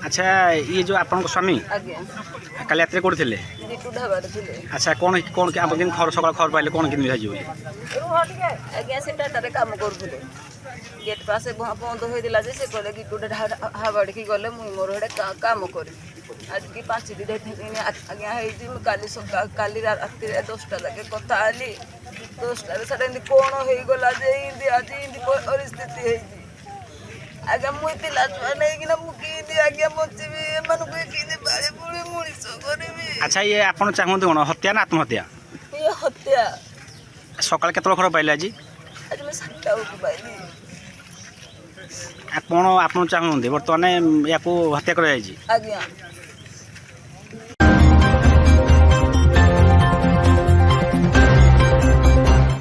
अच्छा ये जो आपन स्वामी काली रात कौन थे? अच्छा कौन कौन आप खबर सका खबर पाइले कौन कि आज्ञा से टाटा काम करूले गेट पास बंद होता से कहले कि गोटे हाबाड़ी गले मुई मोर काम करी आज की 5 दिन आज्ञा काली सका काली राति 10टा जाके कथा आली 10टार सारे कौन हो गला आज परिस्थिति आज्ञा मुई पिला छुआ नहीं मुझे आज्ञा बचबी बाड़ी बुड़ी मनीष करी। अच्छा ये आप चाहते कौन हत्या ना आत्महत्या? ये हत्या सकाल केत खबर पाइले आज? आज मैं 7टा बेलू पाइली। कौन आप चाहते बर्तमान या हत्या कर? आज्ञा